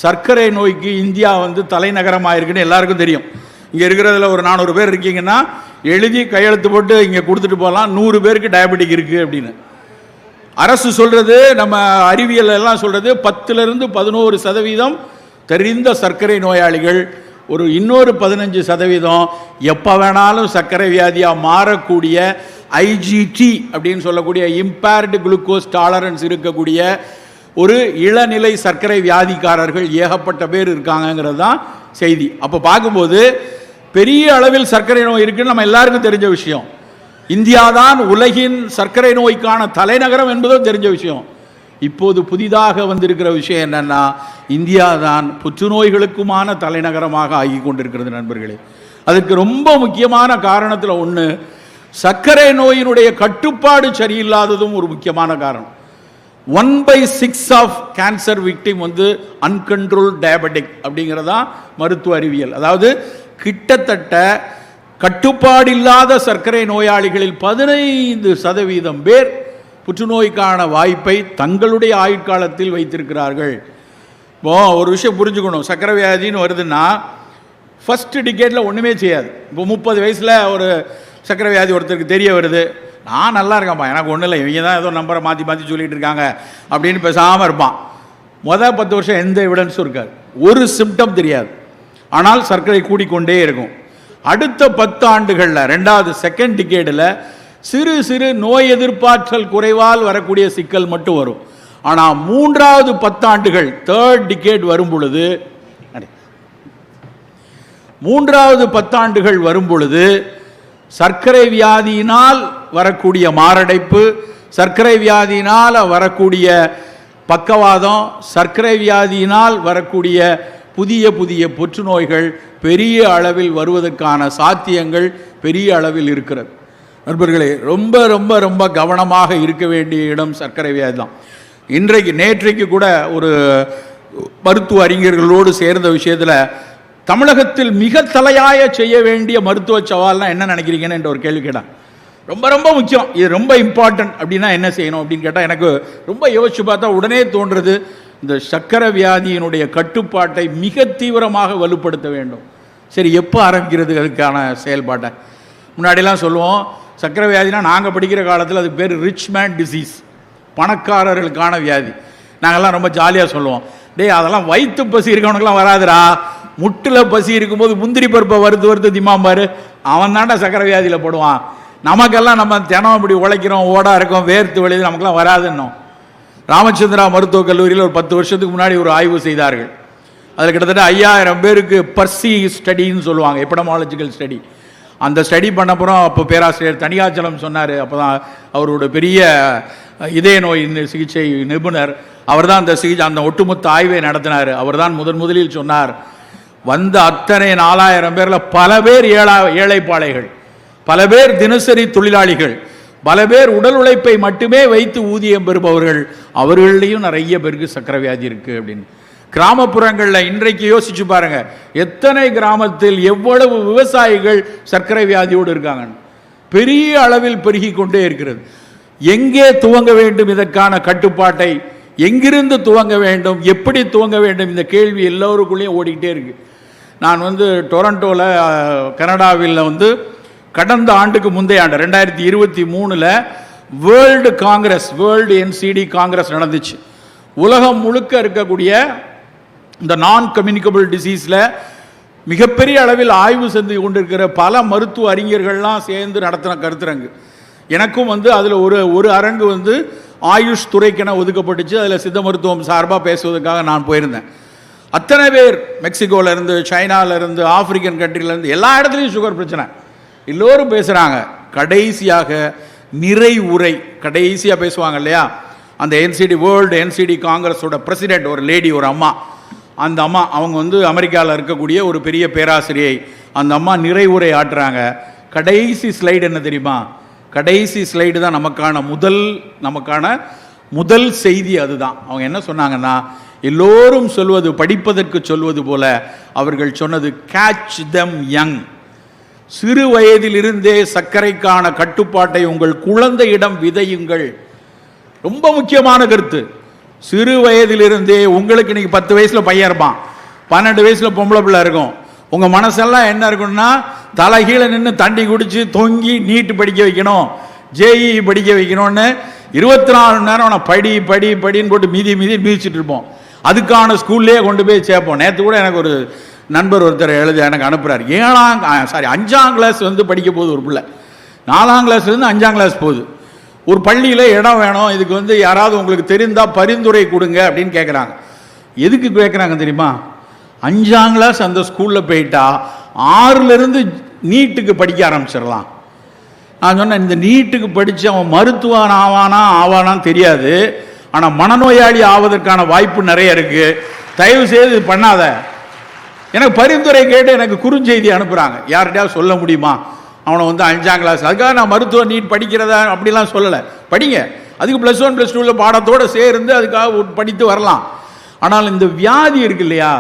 சர்க்கரை நோய்க்கு இந்தியா வந்து தலைநகரமாக இருக்குன்னு எல்லாருக்கும் தெரியும். இங்கே இருக்கிறதுல ஒரு 400 பேர் இருக்கீங்கன்னா எழுதி கையெழுத்து போட்டு இங்கே கொடுத்துட்டு போகலாம், 100 பேருக்கு டயபெட்டிக் இருக்குது அப்படின்னு. அரசு சொல்றது, நம்ம அறிவியல் எல்லாம் சொல்றது 10-11% தெரிந்த சர்க்கரை நோயாளிகள் ஒரு இன்னொரு 15% எப்போ வேணாலும் சர்க்கரை வியாதியாக மாறக்கூடிய ஐஜிடி அப்படின்னு சொல்லக்கூடிய இம்பேர்டு குளுக்கோஸ் டாலரன்ஸ் இருக்கக்கூடிய ஒரு இளநிலை சர்க்கரை வியாதிக்காரர்கள் ஏகப்பட்ட பேர் இருக்காங்கிறது தான் செய்தி. அப்போ பார்க்கும்போது பெரிய அளவில் சர்க்கரை நோய் இருக்குன்னு நம்ம எல்லாருக்கும் தெரிஞ்ச விஷயம். இந்தியா தான் உலகின் சர்க்கரை நோய்க்கான தலைநகரம் என்பதும் தெரிஞ்ச விஷயம். இப்போது புதிதாக வந்திருக்கிற விஷயம் என்னன்னா, இந்தியா தான் புற்றுநோய்களுக்குமான தலைநகரமாக ஆகி கொண்டிருக்கிறது நண்பர்களே. அதுக்கு ரொம்ப முக்கியமான காரணத்தில் ஒன்று, சர்க்கரை நோயினுடைய கட்டுப்பாடு சரியில்லாததும் ஒரு முக்கியமான காரணம். 1/6 of cancer victim uncontrolled diabetic அப்படிங்கிறதா மருத்துவ அறிவியல். அதாவது கிட்டத்தட்ட கட்டுப்பாடு இல்லாத சர்க்கரை நோயாளிகளில் 15% பேர் புற்றுநோய்க்கான வாய்ப்பை தங்களுடைய ஆயுட்காலத்தில் வைத்திருக்கிறார்கள். ஒரு விஷயம் புரிஞ்சுக்கணும், சர்க்கரை வியாதின்னு வருதுன்னா ஃபர்ஸ்ட் டிகேட்டில் ஒன்றுமே செய்யாது. இப்போ 30 வயசில் ஒரு சர்க்கரை வியாதி ஒருத்தருக்கு தெரிய வருது, நான் நல்லா இருக்கேன்ப்பா, எனக்கு ஒன்றும் இல்லை, இவங்க தான் ஏதோ நம்பரை மாற்றி மாற்றி சொல்லிட்டு இருக்காங்க அப்படின்னு பேசாமல் இருப்பான். 10 வருஷம் எந்த எவிடன்ஸும் இருக்காது, ஒரு சிம்டம் தெரியாது, ஆனால் சர்க்கரை கூடிக்கொண்டே இருக்கும். அடுத்த 10 ஆண்டுகளில், ரெண்டாவது செகண்ட் டிகேடில் சிறு சிறு நோய் எதிர்ப்பாற்றல் குறைவால் வரக்கூடிய சிக்கல் மட்டும் வரும். ஆனால் 3வது 10 ஆண்டுகள், தேர்ட் டிகேட் வரும் பொழுது, 3வது 10 ஆண்டுகள் வரும் பொழுது சர்க்கரை வியாதியினால் வரக்கூடிய மாரடைப்பு, சர்க்கரை வியாதியினால் வரக்கூடிய பக்கவாதம், சர்க்கரை வியாதியினால் வரக்கூடிய புதிய புதிய புற்றுநோய்கள் பெரிய அளவில் வருவதற்கான சாத்தியங்கள் பெரிய அளவில் இருக்கிறது. நண்பர்களே, ரொம்ப ரொம்ப ரொம்ப கவனமாக இருக்க வேண்டிய இடம் சர்க்கரை வியாதி தான். நேற்றைக்கு கூட ஒரு மருத்துவ அறிஞர்களோடு சேர்ந்த விஷயத்தில் தமிழகத்தில் மிக தலையாய செய்ய வேண்டிய மருத்துவ சவால்னா என்ன நினைக்கிறீங்கன்னு என்ற ஒரு கேள்வி கேட்டான். ரொம்ப ரொம்ப முக்கியம், இது ரொம்ப இம்பார்ட்டன்ட் அப்படின்னா என்ன செய்யணும் அப்படின்னு கேட்டால் எனக்கு ரொம்ப யோசிச்சு பார்த்தா உடனே தோன்றுறது, இந்த சர்க்கரை வியாதியினுடைய கட்டுப்பாட்டை மிக தீவிரமாக வலுப்படுத்த வேண்டும். சரி, எப்போ ஆரம்பிக்கிறது அதுக்கான செயல்பாட்டை? முன்னாடிலாம் சொல்லுவோம், சர்க்கரை வியாதினா நாங்கள் படிக்கிற காலத்தில் அதுக்கு பேர் ரிச் மேன் டிசீஸ், பணக்காரர்களுக்கான வியாதி. நாங்கள்லாம் ரொம்ப ஜாலியாக சொல்லுவோம், டேய் அதெல்லாம் வயிற்று பசி இருக்கவனுக்கெல்லாம் வராதுடா, முட்டில் பசி இருக்கும்போது முந்திரி பருப்பை வறுத்து திம்மாம்பாரு, அவன் தாண்டா சர்க்கரை வியாதியில் போடுவான். நமக்கெல்லாம் நம்ம தினம் இப்படி உழைக்கிறோம், ஓடா இருக்கோம், வேர்த்து வெளியே, நமக்கெல்லாம் வராதுன்னோம். ராமச்சந்திரா மருத்துவக் கல்லூரியில் ஒரு 10 வருஷத்துக்கு முன்னாடி ஒரு ஆய்வு செய்தார்கள். அதில் கிட்டத்தட்ட 5000 பேருக்கு பர்சி ஸ்டடின்னு சொல்லுவாங்க, எபிடமாலஜிக்கல் ஸ்டடி. அந்த ஸ்டடி பண்ணப்புறம் அப்போ பேராசிரியர் தனியாச்சலம் சொன்னார், அப்போ தான் அவரோட பெரிய இதய நோய் சிகிச்சை நிபுணர், அவர் தான் அந்த ஒட்டுமொத்த ஆய்வை நடத்தினார். அவர் தான் முதலில் சொன்னார், வந்த அத்தனை 4000 பேரில் பல பேர் ஏழைப்பாளைகள், பல பேர் தினசரி தொழிலாளிகள், பல பேர் உடல் உழைப்பை மட்டுமே வைத்து ஊதியம் பெறுபவர்கள், அவர்களையும் நிறைய பேருக்கு சர்க்கரை வியாதி இருக்கு அப்படின்னு. கிராமப்புறங்களில் இன்றைக்கு யோசிச்சு பாருங்க, எத்தனை கிராமத்தில் எவ்வளவு விவசாயிகள் சர்க்கரை வியாதியோடு இருக்காங்க. பெரிய அளவில் பெருகி கொண்டே இருக்கிறது. எங்கே துவங்க வேண்டும் இதற்கான கட்டுப்பாட்டை, எங்கிருந்து துவங்க வேண்டும், எப்படி துவங்க வேண்டும், இந்த கேள்வி எல்லோருக்குள்ளேயும் ஓடிக்கிட்டே இருக்கு. நான் டொரண்டோவில் கனடாவில் கடந்த ஆண்டுக்கு முந்தைய ஆண்டு 2023 வேர்ல்டு NCD காங்கிரஸ் நடந்துச்சு. உலகம் முழுக்க இருக்கக்கூடிய இந்த நான் கம்யூனிகபிள் டிசீஸில் மிகப்பெரிய அளவில் ஆய்வு செஞ்சு கொண்டிருக்கிற பல மருத்துவ அறிஞர்கள்லாம் சேர்ந்து நடத்தின கருத்தரங்கு. எனக்கும் அதில் ஒரு அரங்கு ஆயுஷ் துறைக்கென ஒதுக்கப்பட்டுச்சு. அதில் சித்த மருத்துவம் சார்பாக பேசுவதற்காக நான் போயிருந்தேன். அத்தனை பேர் மெக்சிகோலேருந்து, சைனாவிலேருந்து, ஆப்பிரிக்கன் கண்ட்ரிலேருந்து, எல்லா இடத்துலையும் சுகர் பிரச்சனை, எல்லோரும் பேசுகிறாங்க. கடைசியாக நிறை உரை கடைசியாக பேசுவாங்க இல்லையா, அந்த வேர்ல்டு NCD காங்கிரஸோட பிரசிடென்ட் ஒரு லேடி, ஒரு அம்மா. அந்த அம்மா அவங்க அமெரிக்காவில் இருக்கக்கூடிய ஒரு பெரிய பேராசிரியை. அந்த அம்மா நிறை உரை ஆட்டுறாங்க. கடைசி ஸ்லைடு என்ன தெரியுமா? கடைசி ஸ்லைடு தான் நமக்கான முதல் செய்தி. அதுதான் அவங்க என்ன சொன்னாங்கன்னா, எல்லோரும் சொல்வது, படிப்பதற்கு சொல்வது போல அவர்கள் சொன்னது, கேட்ச் தெம் யங். சிறு வயதிலிருந்தே சர்க்கரைக்கான கட்டுப்பாட்டை உங்கள் குழந்தையிடம் விதையுங்கள். ரொம்ப முக்கியமான கருத்து. சிறு வயதிலிருந்தே, உங்களுக்கு இன்னைக்கு 10 வயசுல பையன் இருப்பான், 12 வயசுல பொம்பளை பிள்ளை இருக்கும். உங்க மனசெல்லாம் என்ன இருக்குன்னா, தலைகீழ நின்று தண்டி குடிச்சு தொங்கி நீட்டு படிக்க வைக்கணும், JEE படிக்க வைக்கணும்னு 24 மணி நேரம் படி படி படின்னு போட்டு மிதிச்சிட்டு இருப்போம். அதுக்கான ஸ்கூல்லே கொண்டு போய் சேர்ப்போம். நேற்று கூட எனக்கு ஒரு நண்பர் ஒருத்தர் எனக்கு அனுப்புகிறார். 5ஆம் கிளாஸ் படிக்க போகுது ஒரு பிள்ளை, 4ஆம் கிளாஸ்லேருந்து 5ஆம் கிளாஸ் போகுது. ஒரு பள்ளியில் இடம் வேணும், இதுக்கு யாராவது உங்களுக்கு தெரிந்தால் பரிந்துரை கொடுங்க அப்படின்னு கேட்குறாங்க. எதுக்கு கேட்குறாங்க தெரியுமா? 5ஆம் கிளாஸ் அந்த ஸ்கூலில் போயிட்டா 6லேருந்து நீட்டுக்கு படிக்க ஆரம்பிச்சிடலாம். நான் சொன்னேன், இந்த நீட்டுக்கு படித்து அவன் மருத்துவன் ஆவானான்னு தெரியாது, ஆனால் மனநோயாளி ஆவதற்கான வாய்ப்பு நிறைய இருக்குது, தயவு செய்து பண்ணாத. எனக்கு பரிந்துரை கேட்டு எனக்கு குறுஞ்செய்தி அனுப்புகிறாங்க. யார்கிட்டயாவது சொல்ல முடியுமா அவனை 5ஆம் கிளாஸ்? அதுக்காக நான் மருத்துவ நீட் படிக்கிறதா அப்படிலாம் சொல்லலை. படிங்க, அதுக்கு +1 +2 பாடத்தோடு சேர்ந்து அதுக்காக படித்து வரலாம். ஆனால் இந்த வியாதி இருக்கு இல்லையா,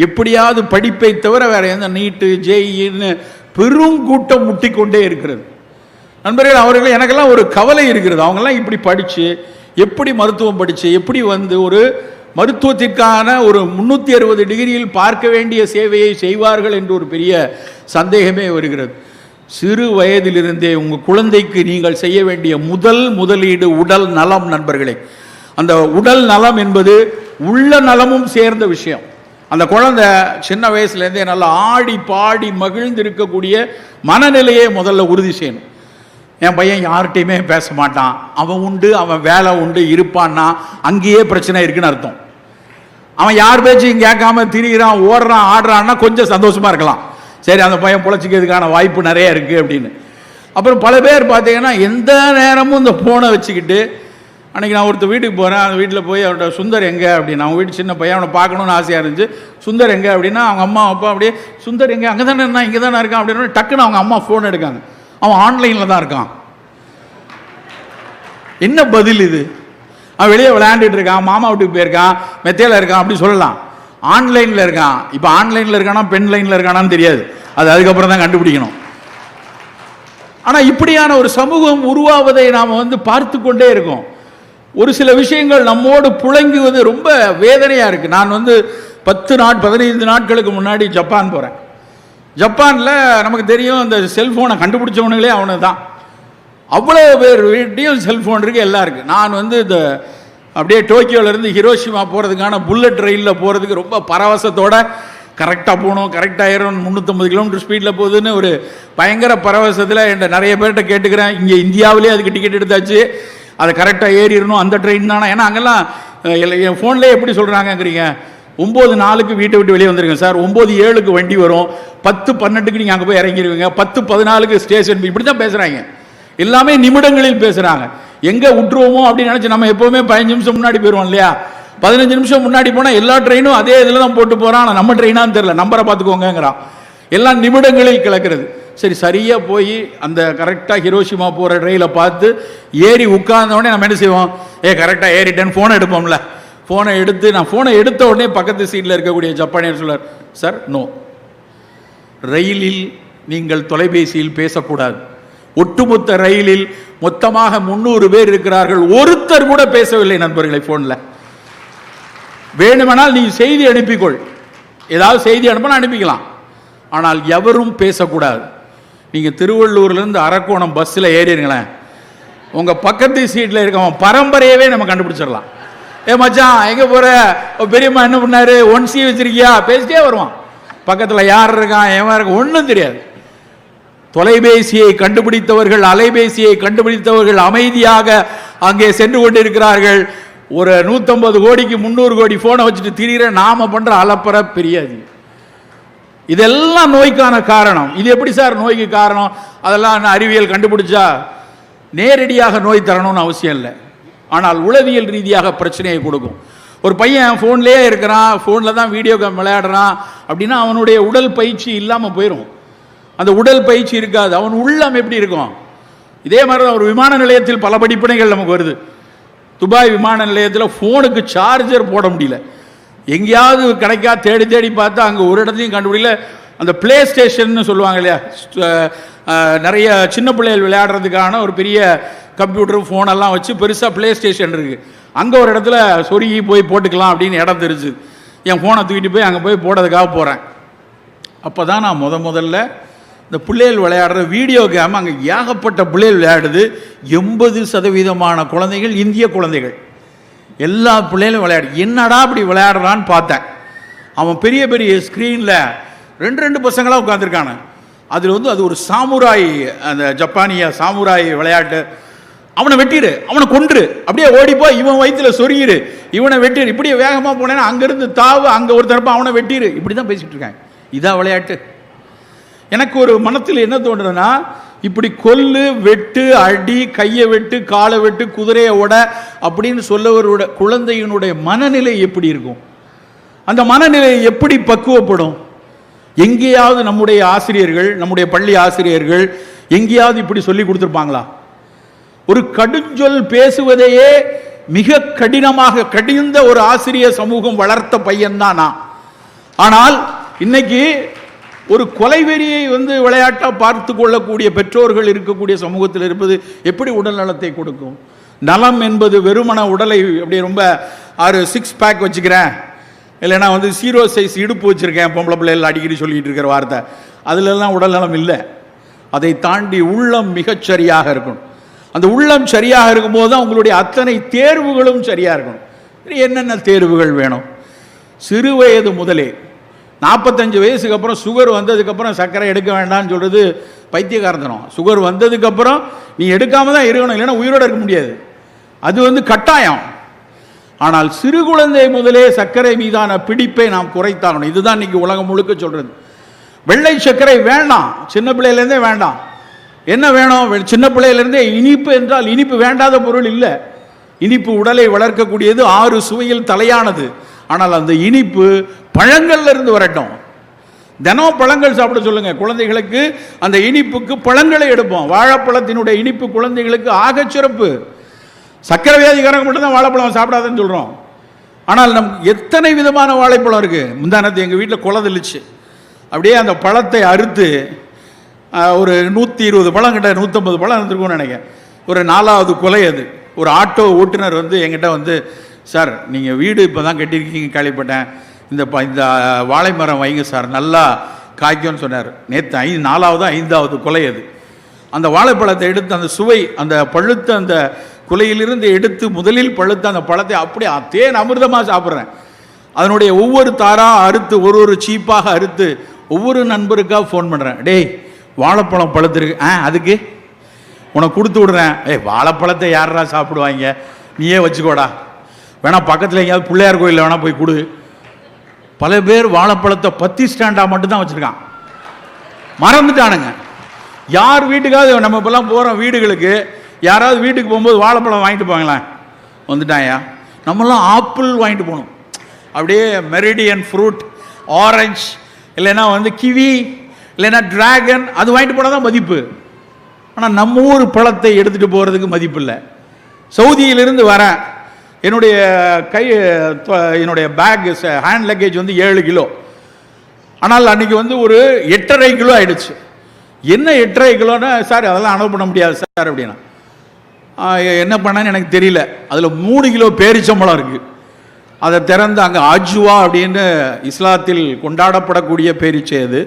எப்படியாவது படிப்பை தவிர வேற எந்த நீட்டு ஜேஇன்னு பெருங்கூட்டம் முட்டிக்கொண்டே இருக்கிறது. நண்பர்கள், அவர்கள் எனக்கெல்லாம் ஒரு கவலை இருக்கிறது. அவங்கெல்லாம் இப்படி படித்து எப்படி மருத்துவம் படித்து எப்படி ஒரு மருத்துவத்திற்கான ஒரு 360 டிகிரியில் பார்க்க வேண்டிய சேவையை செய்வார்கள் என்று ஒரு பெரிய சந்தேகமே வருகிறது. சிறு வயதிலிருந்தே உங்கள் குழந்தைக்கு நீங்கள் செய்ய வேண்டிய முதலீடு உடல் நலம். நண்பர்களே, அந்த உடல் நலம் என்பது உள்ள நலமும் சேர்ந்த விஷயம். அந்த குழந்தை சின்ன வயசுலேருந்தே நல்லா ஆடி பாடி மகிழ்ந்து இருக்கக்கூடிய மனநிலையை முதல்ல உறுதி செய்யணும். என் பையன் யார்கிட்டையுமே பேச மாட்டான், அவன் உண்டு, அவன் வேலை உண்டு இருப்பான்னா அங்கேயே பிரச்சனை இருக்குன்னு அர்த்தம். அவன் யார் பேச்சையும் கேட்காம திரிகிறான், ஓடுறான், ஆடுறான்னா கொஞ்சம் சந்தோஷமா இருக்கலாம். சரி, அந்த பையன் பொழைச்சிக்கிறதுக்கான வாய்ப்பு நிறைய இருக்குது அப்படின்னு. அப்புறம் பல பேர் பார்த்தீங்கன்னா எந்த நேரமும் இந்த ஃபோனை வச்சுக்கிட்டு, அன்றைக்கி நான் ஒருத்தர் வீட்டுக்கு போகிறேன், அந்த வீட்டில் போய் அவரோட சுந்தர் எங்கே அப்படின்னு, அவங்க வீட்டு சின்ன பையன், அவனை பார்க்கணுன்னு ஆசையாக இருந்துச்சு. சுந்தர் எங்கே அப்படின்னா அவங்க அம்மா அப்பா அப்படியே சுந்தர் எங்கே, அங்கே தானே இருந்தான், இங்கே தானே இருக்கான் அப்படின்னு டக்குன்னு அவங்க அம்மா ஃபோன் எடுக்காங்க. அவன் ஆன்லைனில் தான் இருக்கான். என்ன பதில் இது? அவன் வெளியே விளையாண்டுட்டு இருக்கான், மாமா வீட்டுக்கு போயிருக்கான், மெத்தையில் இருக்கான் அப்படி சொல்லலாம். ஆன்லைனில் இருக்கான். இப்போ ஆன்லைனில் இருக்கானா பெண் லைனில் இருக்கானான்னு தெரியாது, அது அதுக்கப்புறம் தான் கண்டுபிடிக்கணும். ஆனால் இப்படியான ஒரு சமூகம் உருவாவதை நாம் பார்த்து கொண்டே இருக்கோம். ஒரு சில விஷயங்கள் நம்மோடு புழங்குவது ரொம்ப வேதனையாக இருக்குது. நான் 15 நாட்களுக்கு முன்னாடி ஜப்பான் போகிறேன். ஜப்பானில் நமக்கு தெரியும், அந்த செல்ஃபோனை கண்டுபிடிச்சவனுங்களே அவனு தான். அவ்வளோ பேர் வீட்டையும் செல்ஃபோன் இருக்குது, எல்லாம் இருக்குது. நான் இந்த அப்படியே டோக்கியோவிலேருந்து ஹிரோஷிமா போகிறதுக்கான புல்லட் ரயிலில் போகிறதுக்கு ரொம்ப பரவசத்தோடு கரெக்டாக போகணும், கரெக்டாக ஏறணும், 350 கிலோமீட்டர் ஸ்பீடில் போகுதுன்னு ஒரு பயங்கர பரவசத்தில் என்கிட்ட நிறைய பேர்கிட்ட கேட்டுக்கிறேன். இங்கே இந்தியாவிலே அதுக்கு டிக்கெட் எடுத்தாச்சு, அதை கரெக்டாக ஏறிடணும், அந்த ட்ரெயின் தானே. ஏன்னா அங்கெல்லாம் என் ஃபோன்லேயே எப்படி சொல்கிறாங்கங்கிறீங்க, 9:04 வீட்டை விட்டு வெளியே வந்துருங்க சார், 9:07 வண்டி வரும், 10:12 நீங்கள் அங்கே போய் இறங்கிடுவீங்க, 10:14 ஸ்டேஷன், இப்படி தான் பேசுகிறாங்க. எல்லாமே நிமிடங்களில் பேசுகிறாங்க. எங்கே விட்டுருவோமோ அப்படின்னு நினச்சி நம்ம எப்போவுமே 15 நிமிஷம் முன்னாடி போயிடுவோம் இல்லையா? 15 நிமிஷம் முன்னாடி போனால் எல்லா ட்ரெயினும் அதே இதில் தான் போட்டு போகிறான். ஆனால் நம்ம ட்ரெயினான்னு தெரியல, நம்பரை பார்த்துக்கோங்கிறான். எல்லாம் நிமிடங்களில் கிளக்கிறது. சரியாக போய் அந்த கரெக்டாக ஹிரோஷிமா போகிற ரயிலை பார்த்து ஏறி உட்கார்ந்தோடனே நம்ம என்ன செய்வோம், கரெக்டாக ஏறிட்டேன்னு ஃபோனை எடுப்போம்ல. நான் ஃபோனை எடுத்த உடனே பக்கத்து சீட்டில் இருக்கக்கூடிய ஜப்பானியர் சொல்றார், சார் நோ, ரயிலில் நீங்கள் தொலைபேசியில் பேசக்கூடாது. ஒட்டுமொத்த ரயிலில் மொத்தமாக 300 பேர் இருக்கிறார்கள், ஒருத்தர் கூட பேசவில்லை நண்பர்களை ஃபோனில். வேணுமெனால் நீ செய்தி அனுப்பிக்கொள், ஏதாவது செய்தி அனுப்பினா அனுப்பிக்கலாம், ஆனால் எவரும் பேசக்கூடாது. நீங்கள் திருவள்ளூர்லேருந்து அரக்கோணம் பஸ்ஸில் ஏறிடுங்களேன், உங்கள் பக்கத்து சீட்டில் இருக்கவன் பரம்பரையவே நம்ம கண்டுபிடிச்சிடலாம். மச்சான் எங்கே போகிற, பெரியம்மா என்ன பண்ணாரு, 1C வச்சிருக்கியா, பேசிட்டே வருவான். பக்கத்தில் யார் இருக்கான், எவன் இருக்கான் ஒன்றும் தெரியாது. தொலைபேசியை கண்டுபிடித்தவர்கள், அலைபேசியை கண்டுபிடித்தவர்கள் அமைதியாக அங்கே சென்று கொண்டிருக்கிறார்கள். ஒரு 150 கோடிக்கு 300 கோடி போனை வச்சுட்டு திரிகிற நாம பண்ற அலப்பற பெரியாது. இதெல்லாம் நோய்க்கான காரணம். இது எப்படி சார் நோய்க்கு காரணம்? அதெல்லாம் அறிவியல் கண்டுபிடிச்சா நேரடியாக நோய் தரணும்னு அவசியம் இல்லை, ஆனால் உளவியல் ரீதியாக பிரச்சனையை கொடுக்கும். ஒரு பையன் ஃபோன்லேயே இருக்கிறான், ஃபோனில் தான் வீடியோ கேம் விளையாடுறான் அப்படின்னா அவனுடைய உடல் பயிற்சி இல்லாமல் போயிடும். அந்த உடல் பயிற்சி இருக்காது, அவன் உள்ளம் எப்படி இருக்கும்? இதே மாதிரி தான் ஒரு விமான நிலையத்தில் பல படிப்பினைகள் நமக்கு வருது. துபாய் விமான நிலையத்தில் ஃபோனுக்கு சார்ஜர் போட முடியல, எங்கேயாவது கிடைக்கா தேடி தேடி பார்த்தா அங்கே ஒரு இடத்தையும் கண்டுபிடிக்கல. அந்த பிளே ஸ்டேஷன் சொல்லுவாங்க இல்லையா, நிறைய சின்ன பிள்ளைகள் விளையாடுறதுக்கான ஒரு பெரிய கம்ப்யூட்டர் ஃபோனெல்லாம் வச்சு பெருசாக பிளே ஸ்டேஷன் இருக்குது, அங்கே ஒரு இடத்துல சொருகி போய் போட்டுக்கலாம் அப்படின்னு இடம் தெரிஞ்சு என் ஃபோனை தூக்கிட்டு போய் அங்கே போய் போடுறதுக்காக போகிறேன். அப்போ தான் நான் முதல்ல இந்த பிள்ளைகள் விளையாடுற வீடியோ கேம் அங்கே ஏகப்பட்ட பிள்ளைகள் விளையாடுது. 80% குழந்தைகள் இந்திய குழந்தைகள். எல்லா பிள்ளைகளும் விளையாடு. என்னடா அப்படி விளையாடுறான்னு பார்த்தேன். அவன் பெரிய பெரிய ஸ்க்ரீனில் ரெண்டு பசங்களாக உட்காந்துருக்கானு. அதில் வந்து அது ஒரு சாமுராய், அந்த ஜப்பானிய சாமுராய் விளையாட்டு. அவனை வெட்டிடு, அவனை கொன்று, அப்படியே ஓடிப்போ, இவன் வயிற்றுல சொருகிரு, இவனை வெட்டிடு, இப்படியே வேகமாக போனேன்னா அங்கேருந்து தாவு, அங்கே ஒரு தரப்பா அவனை வெட்டிடு, இப்படி தான் பேசிகிட்டு இருக்காங்க. இதான் விளையாட்டு. எனக்கு ஒரு மனத்தில் என்ன தோன்றுதுன்னா, இப்படி கொல்லு, வெட்டு, அடி, கையை வெட்டு, காலை வெட்டு, குதிரையை ஓட அப்படின்னு சொல்லவரோட குழந்தையினுடைய மனநிலை எப்படி இருக்கும்? அந்த மனநிலை எப்படி பக்குவப்படும்? எங்கேயாவது நம்முடைய ஆசிரியர்கள், நம்முடைய பள்ளி ஆசிரியர்கள் எங்கேயாவது இப்படி சொல்லி கொடுத்துருப்பாங்களா? ஒரு கடுஞ்சொல் பேசுவதையே மிக கடினமாக கடிந்த ஒரு ஆசிரியர் சமூகம் வளர்த்த பையன்தான் நான். ஆனால் இன்னைக்கு ஒரு கொலைவெறியை வந்து விளையாட்டா பார்த்து கொள்ளக்கூடிய பெற்றோர்கள் இருக்கக்கூடிய சமூகத்தில் இருப்பது எப்படி உடல் நலத்தை கொடுக்கும்? நலம் என்பது வெறுமன உடலை அப்படி ரொம்ப 6 பேக் வச்சுக்கிறேன், இல்லைன்னா வந்து 0 சைஸ் இடுப்பு வச்சிருக்கேன், பொம்பளை பிள்ளைகள் அடிக்கடி சொல்லிட்டு இருக்கிற வார்த்தை, அதுலலாம் உடல் நலம் இல்லை. அதை தாண்டி உள்ளம் மிகச் சரியாக இருக்கணும். அந்த உள்ளம் சரியாக இருக்கும்போது தான் உங்களுடைய அத்தனை தேர்வுகளும் சரியாக இருக்கணும். என்னென்ன தேர்வுகள் வேணும்? சிறு வயது முதலே 45 வயசுக்கு அப்புறம் சுகர் வந்ததுக்கப்புறம் சர்க்கரை எடுக்க வேண்டாம்னு சொல்கிறது பைத்தியக்காரத்தனம். சுகர் வந்ததுக்கப்புறம் நீ எடுக்காம தான் இருக்கணும், இல்லைன்னா உயிரோடு இருக்க முடியாது. அது வந்து கட்டாயம். ஆனால் சிறு குழந்தை முதலே சர்க்கரை மீதான பிடிப்பை நாம் குறைத்தாகணும். இதுதான் இன்னைக்கு உலகம் முழுக்க சொல்றது. வெள்ளை சர்க்கரை வேண்டாம், சின்ன பிள்ளையிலேருந்தே வேண்டாம். என்ன வேணும்? சின்ன பிள்ளையிலேருந்தே இனிப்பு என்றால் இனிப்பு வேண்டாத பொருள் இல்லை. இனிப்பு உடலை வளர்க்கக்கூடியது, 6 சுவையில் தலையானது. ஆனால் அந்த இனிப்பு பழங்கள்ல இருந்து வரட்டும். தினம் பழங்கள் சாப்பிட சொல்லுங்க குழந்தைகளுக்கு. அந்த இனிப்புக்கு பழங்களை எடுப்போம். வாழைப்பழத்தினுடைய இனிப்பு குழந்தைகளுக்கு ஆகச் சிறப்பு. சக்கரை வியாதிக்காரங்க மட்டும்தான் வாழைப்பழம் சாப்பிடாதுன்னு சொல்றோம். ஆனால் எத்தனை விதமான வாழைப்பழம் இருக்கு. முந்தானத்து எங்கள் வீட்டில் குலை தெளிச்சு, அப்படியே அந்த பழத்தை அறுத்து ஒரு 120 பழம் கிட்ட 150 பழம் இருந்திருக்கும்னு நினைக்கிறேன். ஒரு 4வது கொலை அது. ஒரு ஆட்டோ ஓட்டுநர் வந்து என்கிட்ட வந்து, சார் நீங்கள் வீடு இப்போ தான் கட்டியிருக்கீங்க கேள்விப்பட்டேன், இந்த வாழை மரம் வைங்க சார், நல்லா காய்க்கும்னு சொன்னார். நேற்று 4வது 5வது கொலை அது. அந்த வாழைப்பழத்தை எடுத்து அந்த சுவை, அந்த பழுத்த அந்த குலையிலிருந்து எடுத்து முதலில் பழுத்த அந்த பழத்தை அப்படியே தேன் அமிர்தமாக சாப்பிட்றேன். அதனுடைய ஒவ்வொரு தாராக அறுத்து, ஒரு சீப்பாக அறுத்து ஒவ்வொரு நண்பருக்காக ஃபோன் பண்ணுறேன். டேய் வாழைப்பழம் பழுத்துருக்கு, அதுக்கு உனக்கு கொடுத்து விடுறேன். வாழைப்பழத்தை யாரா சாப்பிடுவாங்க, நீயே வச்சுக்கோடா, வேணா பக்கத்தில் எங்கேயாவது பிள்ளையார் கோயிலில் வேணா போய் கொடு. பல பேர் வாழைப்பழத்தை 10 ஸ்டாண்டாக மட்டும்தான் வச்சுருக்கான், மறந்துட்டானுங்க. யார் வீட்டுக்காவது நம்ம இப்போல்லாம் போகிறோம் வீடுகளுக்கு, யாராவது வீட்டுக்கு போகும்போது வாழைப்பழம் வாங்கிட்டு போங்களேன், வந்துட்டாயா. நம்மளாம் ஆப்பிள் வாங்கிட்டு போகணும், அப்படியே மெரிடியன் ஃப்ரூட், ஆரஞ்சு, இல்லைன்னா வந்து கிவி, இல்லைன்னா டிராகன், அது வாங்கிட்டு போனால் தான் மதிப்பு. ஆனால் நம்ம ஊர் பழத்தை எடுத்துகிட்டு போகிறதுக்கு மதிப்பு இல்லை. சவுதியிலிருந்து வரேன், என்னுடைய பேக் ஹேண்ட் லக்கேஜ் வந்து 7 கிலோ. ஆனால் அன்றைக்கி வந்து ஒரு 8.5 கிலோ ஆயிடுச்சு. என்ன 8.5 கிலோன்னா, சார் அதெல்லாம் அனுப்ப பண்ண முடியாது சார் அப்படின்னா. என்ன பண்ணான்னு எனக்கு தெரியல. அதில் 3 கிலோ பேரிச்சம்பழம் இருக்குது. அதை திறந்து அங்கே அஜ்வா அப்படின்னு இஸ்லாத்தில் கொண்டாடப்படக்கூடிய பேரிச்சை அது.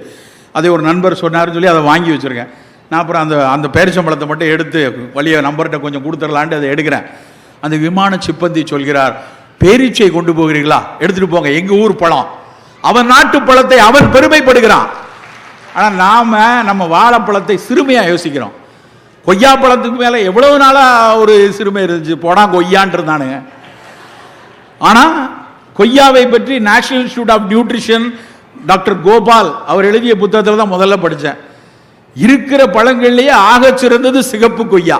அதை ஒரு நண்பர் சொன்னார்னு சொல்லி அதை வாங்கி வச்சுருக்கேன். நான் அப்புறம் அந்த பேரிச்சம்பழத்தை மட்டும் எடுத்து வழியை நம்பர்கிட்ட கொஞ்சம் கொடுத்துடலான்ட்டு அதை எடுக்கிறேன். அந்த விமான சிப்பந்தி சொல்கிறார், பேரீச்சை கொண்டு போகிறீங்களா, எடுத்துகிட்டு போங்க, எங்கள் ஊர் பழம். அவன் நாட்டு பழத்தை அவன் பெருமைப்படுகிறான். ஆனால் நம்ம வாழைப்பழத்தை சிறுமையாக யோசிக்கிறோம். கொய்யா பழத்துக்கு மேலே எவ்வளவு நாளாக ஒரு சிறுமை இருந்துச்சு, போடா கொய்யான் இருந்தானுங்க. ஆனால் கொய்யாவை பற்றி National Institute of Nutrition doctor Gopal அவர் எழுதிய புத்தகத்தில் தான் முதல்ல படித்தேன். இருக்கிற பழங்கள்லேயே ஆகச் சிறந்தது சிகப்பு கொய்யா.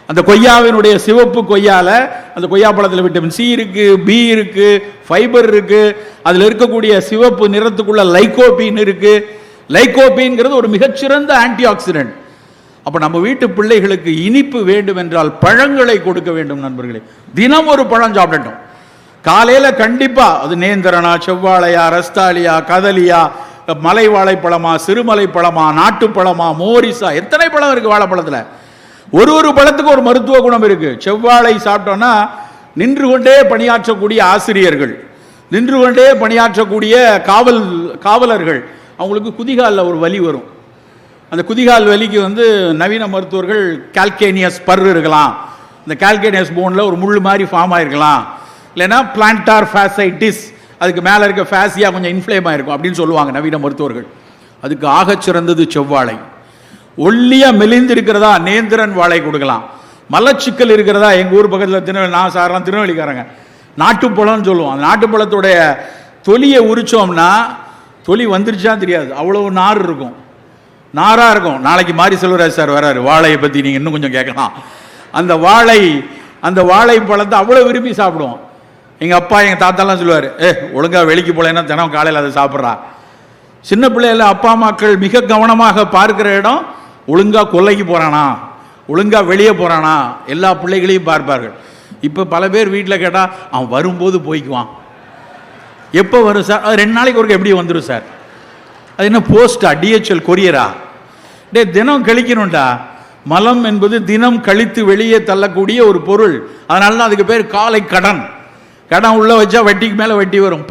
அந்த கொய்யாவினுடைய சிவப்பு கொய்யால, அந்த கொய்யா பழத்தில் விட்டமின் சி இருக்கு, பி இருக்கு, ஃபைபர் இருக்கு, அதில் இருக்கக்கூடிய சிவப்பு நிறத்துக்குள்ள லைகோபீன் இருக்கு. லைகோபீன்கிறது ஒரு மிகச்சிறந்த ஆன்டி ஆக்சிடென்ட். அப்போ நம்ம வீட்டு பிள்ளைகளுக்கு இனிப்பு வேண்டும் என்றால் பழங்களை கொடுக்க வேண்டும் நண்பர்களே. தினம் ஒரு பழம் சாப்பிடட்டும். காலையில் கண்டிப்பாக அது நேந்திரனா, செவ்வாழையா, ரஸ்தாலியா, கதலியா, மலை வாழைப்பழமா, சிறுமலை பழமா, நாட்டுப்பழமா, மோரிசா, எத்தனை பழம் இருக்குது வாழைப்பழத்தில். ஒரு பழத்துக்கு ஒரு மருத்துவ குணம் இருக்குது. செவ்வாழை சாப்பிட்டோன்னா நின்று கொண்டே பணியாற்றக்கூடிய ஆசிரியர்கள், நின்று கொண்டே பணியாற்றக்கூடிய காவலர்கள், அவங்களுக்கு குதிகாலில் ஒரு வலி வரும். அந்த குதிகால் வலிக்கு வந்து நவீன மருத்துவர்கள் கால்கேனியஸ் பர் இருக்கலாம், இந்த கால்கேனியஸ் போனில் ஒரு முள் மாதிரி ஃபார்ம் ஆகிருக்கலாம், இல்லைன்னா பிளான்டார் ஃபேசைட்டிஸ், அதுக்கு மேலே இருக்க ஃபேசியா கொஞ்சம் இன்ஃப்ளேம் ஆயிருக்கும் அப்படின்னு சொல்லுவாங்க நவீன மருத்துவர்கள். அதுக்கு ஆகச் சிறந்தது செவ்வாழை. ஒல்லியாக மெலிந்து இருக்கிறதா நேந்திரன் வாழை கொடுக்கலாம். மலச்சிக்கல் இருக்கிறதா எங்கள் ஊர் பக்கத்தில் திருநெல்வேலி, நான் சாரெலாம் திருநெல்வேலிக்காரங்க, நாட்டுப்பழம்னு சொல்லுவோம். அந்த நாட்டுப்பழத்துடைய தொலியை உரிச்சோம்னா தொலி வந்துருச்சான்னு தெரியாது, அவ்வளோ நார் இருக்கும், நாராக இருக்கும். நாளைக்கு மாரி செல்வராஜ் சார் வராரு, வாழையை பற்றி நீங்கள் இன்னும் கொஞ்சம் கேட்கலாம். அந்த வாழை பழத்தை அவ்வளோ விரும்பி சாப்பிடுவோம். எங்கள் அப்பா எங்கள் தாத்தாலாம் சொல்லுவார், ஒழுங்காக வெளிக்கு போலேன்னா தினம் காலையில் அதை சாப்பிட்றா. சின்ன பிள்ளைகள அப்பா அம்மாக்கள் மிக கவனமாக பார்க்கிற இடம், ஒழுங்காக கொல்லைக்கு போகிறானா, ஒழுங்காக வெளியே போகிறானா, எல்லா பிள்ளைகளையும் பார்ப்பார்கள். இப்போ பல பேர் வீட்டில் கேட்டால் அவன் வரும்போது போய்க்குவான். எப்போ வரும் சார்? அது 2 நாளைக்கு ஒருக்க எப்படி வந்துடும் சார்? அது என்ன போஸ்டா, டிஹெச்எல் கொரியரா? தினம் கழிக்கணும்டா. மலம் என்பது தினம் கழித்து வெளியே தள்ளக்கூடிய ஒரு பொருள். அதனால தான் அதுக்கு பேர் காலை கடன். கடன் உள்ள வச்சா வட்டிக்கு மேலே வட்டி வரும்.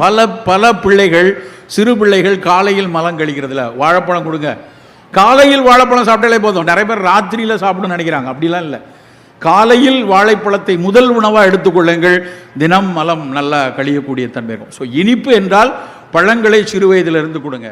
பல பிள்ளைகள், சிறு பிள்ளைகள் காலையில் மலம் கழிக்கிறதுல. வாழைப்பழம் கொடுங்க, காலையில் வாழைப்பழம் சாப்பிட்டாலே போதும். நிறைய பேர் ராத்திரியில் சாப்பிடணும்னு நினைக்கிறாங்க, அப்படிலாம் இல்லை. காலையில் வாழைப்பழத்தை முதல் உணவாக எடுத்துக்கொள்ளுங்கள். தினம் மலம் நல்லா கழியக்கூடிய தன்மை இருக்கும். ஸோ இனிப்பு என்றால் பழங்களை சிறு வயதிலிருந்து கொடுங்க.